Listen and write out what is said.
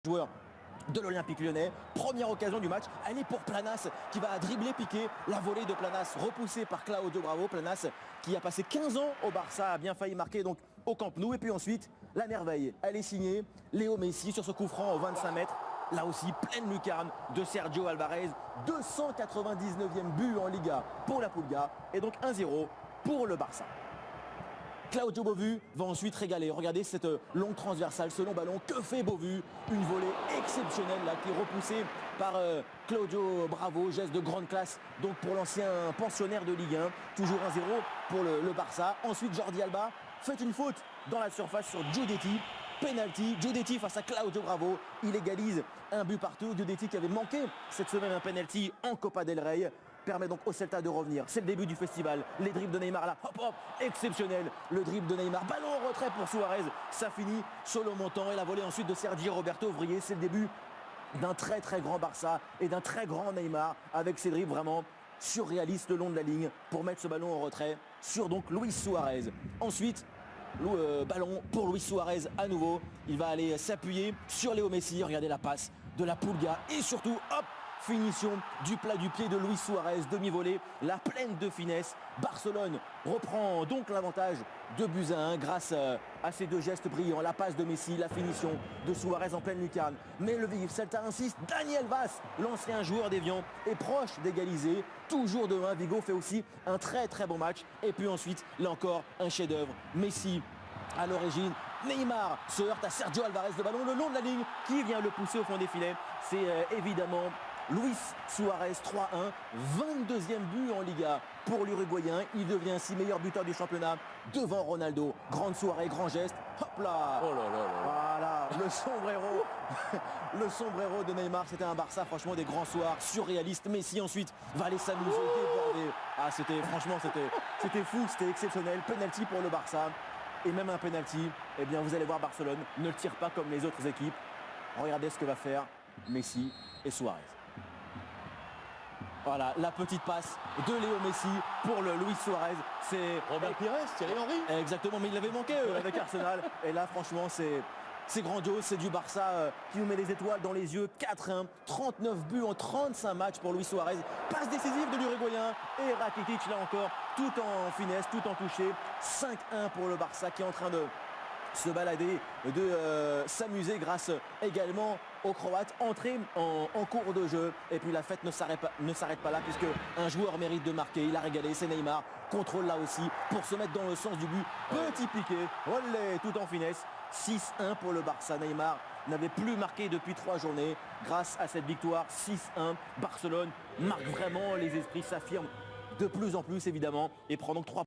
Joueur de l'Olympique Lyonnais, première occasion du match, elle est pour Planas qui va dribbler, piquer la volée de Planas repoussée par Claudio Bravo. Planas qui a passé 15 ans au Barça, a bien failli marquer donc au Camp Nou. Et puis ensuite la merveille, elle est signée Léo Messi sur ce coup franc au 25 mètres. Là aussi pleine lucarne de Sergio Alvarez, 299e but en Liga pour la Pulga et donc 1-0 pour le Barça. Claudio Beauvu va ensuite régaler. Regardez cette longue transversale, ce long ballon. Que fait Beauvu? Une volée exceptionnelle là, qui est repoussée par Claudio Bravo. Geste de grande classe donc pour l'ancien pensionnaire de Ligue 1. Toujours 1-0 pour le Barça. Ensuite Jordi Alba fait une faute dans la surface sur Guidetti. Penalty, Guidetti face à Claudio Bravo. Il égalise un but partout. Guidetti qui avait manqué cette semaine un penalty en Copa del Rey. Permet donc au Celta de revenir. C'est le début du festival. Les dribbles de Neymar là, hop hop, exceptionnel. Le dribble de Neymar, ballon en retrait pour Suarez. Ça finit sur le montant et la volée ensuite de Sergio Roberto Ouvrier. C'est le début d'un très grand Barça et d'un très grand Neymar avec ses dribbles vraiment surréalistes le long de la ligne pour mettre ce ballon en retrait sur donc Luis Suarez. Ensuite, ballon pour Luis Suarez à nouveau. Il va aller s'appuyer sur Léo Messi. Regardez la passe de la Pulga et surtout, hop, finition du plat du pied de Luis Suarez, demi-volée, la pleine de finesse. Barcelone reprend donc l'avantage de buts à 1 grâce à ces deux gestes brillants. La passe de Messi, la finition de Suarez en pleine lucarne. Mais le Celta insiste, Daniel Vaz, l'ancien joueur d'Évian, est proche d'égaliser. Toujours de 1, Vigo fait aussi un très bon match. Et puis ensuite, là encore, un chef-d'œuvre. Messi à l'origine. Neymar se heurte à Sergio Alvarez, le ballon le long de la ligne qui vient le pousser au fond des filets. C'est évidemment Luis Suarez, 3-1, 22e but en Liga pour l'Uruguayen. Il devient ainsi meilleur buteur du championnat devant Ronaldo. Grande soirée, grand geste. Hop là, oh là là là. Voilà, le sombrero de Neymar. C'était un Barça, franchement, des grands soirs surréalistes. Messi ensuite va aller s'amuser, déborder. Ah, c'était fou, c'était exceptionnel. Penalty pour le Barça. Et même un penalty, eh bien vous allez voir, Barcelone ne le tire pas comme les autres équipes. Regardez ce que va faire Messi et Suarez. Voilà, la petite passe de Léo Messi pour le Luis Suarez. C'est Robert Pires, Thierry Henry. Exactement, mais il l'avait manqué avec Arsenal. Et là, franchement, c'est grandiose. C'est du Barça qui nous met les étoiles dans les yeux. 4-1, 39 buts en 35 matchs pour Luis Suarez. Passe décisive de l'Uruguayen. Et Rakitic, là encore, tout en finesse, tout en touché. 5-1 pour le Barça qui est en train de se balader, de s'amuser grâce également aux Croates. Entrée en cours de jeu. Et puis la fête ne s'arrête pas là puisque un joueur mérite de marquer. Il a régalé, c'est Neymar. Contrôle là aussi pour se mettre dans le sens du but. Petit piqué, olé, tout en finesse. 6-1 pour le Barça. Neymar n'avait plus marqué depuis 3 journées. Grâce à cette victoire, 6-1. Barcelone marque vraiment les esprits, s'affirme de plus en plus évidemment et prend donc 3